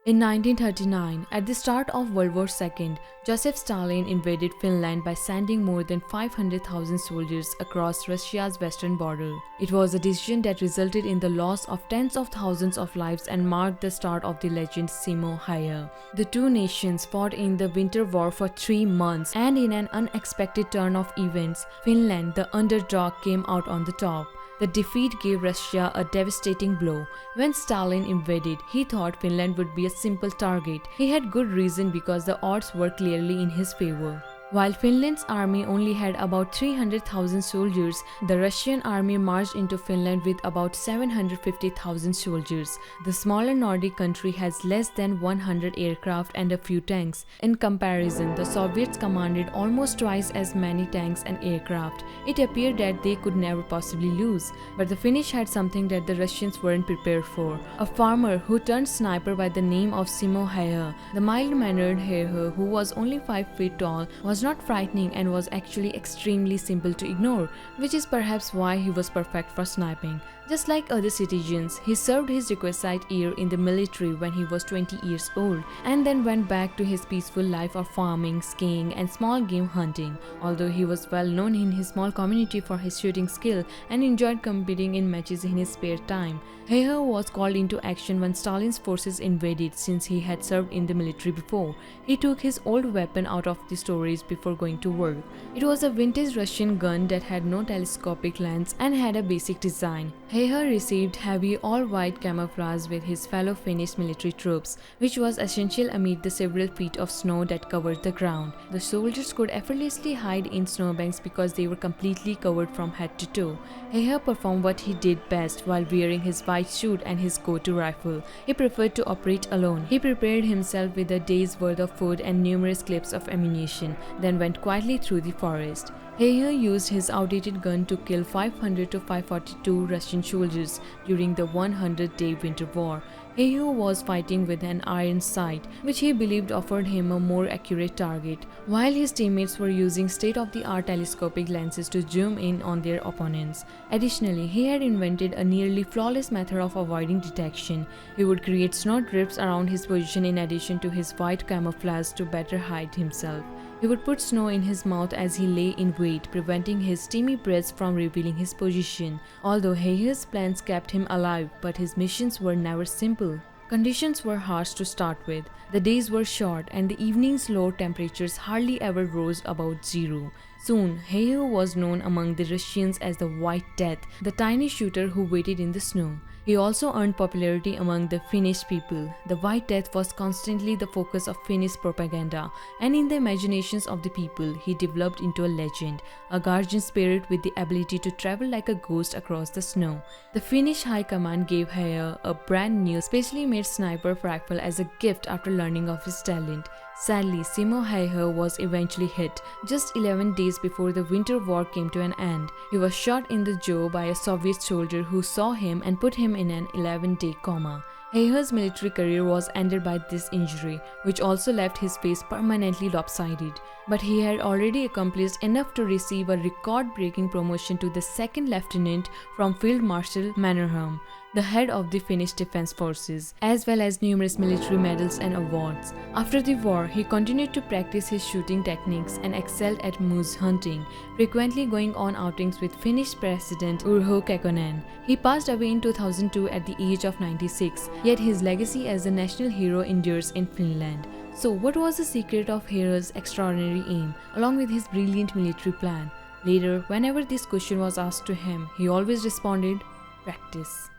In 1939, at the start of World War II, Josef Stalin invaded Finland by sending more than 500,000 soldiers across Russia's western border. It was a decision that resulted in the loss of tens of thousands of lives and marked the start of the legend Simo Häyhä. The two nations fought in the Winter War for 3 months, and in an unexpected turn of events, Finland, the underdog, came out on the top. The defeat gave Russia a devastating blow. When Stalin invaded, he thought Finland would be a simple target. He had good reason because the odds were clearly in his favor. While Finland's army only had about 300,000 soldiers, the Russian army marched into Finland with about 750,000 soldiers. The smaller Nordic country has less than 100 aircraft and a few tanks. In comparison, the Soviets commanded almost twice as many tanks and aircraft. It appeared that they could never possibly lose. But the Finnish had something that the Russians weren't prepared for. A farmer who turned sniper by the name of Simo Häyhä. The mild-mannered Häyhä, who was only 5 feet tall, was not frightening and was actually extremely simple to ignore, which is perhaps why he was perfect for sniping. Just like other citizens, he served his requisite year in the military when he was 20 years old, and then went back to his peaceful life of farming, skiing, and small game hunting. Although he was well known in his small community for his shooting skill and enjoyed competing in matches in his spare time, Häyhä was called into action when Stalin's forces invaded since he had served in the military before. He took his old weapon out of the storage before going to work. It was a vintage Russian gun that had no telescopic lens and had a basic design. Häyhä received heavy all-white camouflage with his fellow Finnish military troops, which was essential amid the several feet of snow that covered the ground. The soldiers could effortlessly hide in snowbanks because they were completely covered from head to toe. Häyhä performed what he did best while wearing his white suit and his go-to rifle. He preferred to operate alone. He prepared himself with a day's worth of food and numerous clips of ammunition, then went quietly through the forest. Häyhä used his outdated gun to kill 500 to 542 Russian soldiers during the 100-day Winter War. Häyhä was fighting with an iron sight, which he believed offered him a more accurate target, while his teammates were using state-of-the-art telescopic lenses to zoom in on their opponents. Additionally, he had invented a nearly flawless method of avoiding detection. He would create snow drifts around his position in addition to his white camouflage to better hide himself. He would put snow in his mouth as he lay in wait, preventing his steamy breath from revealing his position. Although Häyhä's plans kept him alive, but his missions were never simple. Conditions were harsh to start with. The days were short and the evening's low temperatures hardly ever rose above zero. Soon, Häyhä was known among the Russians as the White Death, the tiny shooter who waited in the snow. He also earned popularity among the Finnish people. The White Death was constantly the focus of Finnish propaganda, and in the imaginations of the people, he developed into a legend, a guardian spirit with the ability to travel like a ghost across the snow. The Finnish High Command gave Häyhä a brand new, specially made sniper rifle as a gift after learning of his talent. Sadly, Simo Häyhä was eventually hit, just 11 days before the Winter War came to an end. He was shot in the jaw by a Soviet soldier who saw him and put him in an 11-day coma. Häyhä's military career was ended by this injury, which also left his face permanently lopsided. But he had already accomplished enough to receive a record-breaking promotion to the second lieutenant from Field Marshal Mannerheim, the head of the Finnish Defense Forces, as well as numerous military medals and awards. After the war, he continued to practice his shooting techniques and excelled at moose hunting, frequently going on outings with Finnish President Urho Kekkonen. He passed away in 2002 at the age of 96, yet his legacy as a national hero endures in Finland. So what was the secret of Häyhä's extraordinary aim, along with his brilliant military plan? Later, whenever this question was asked to him, he always responded, "Practice."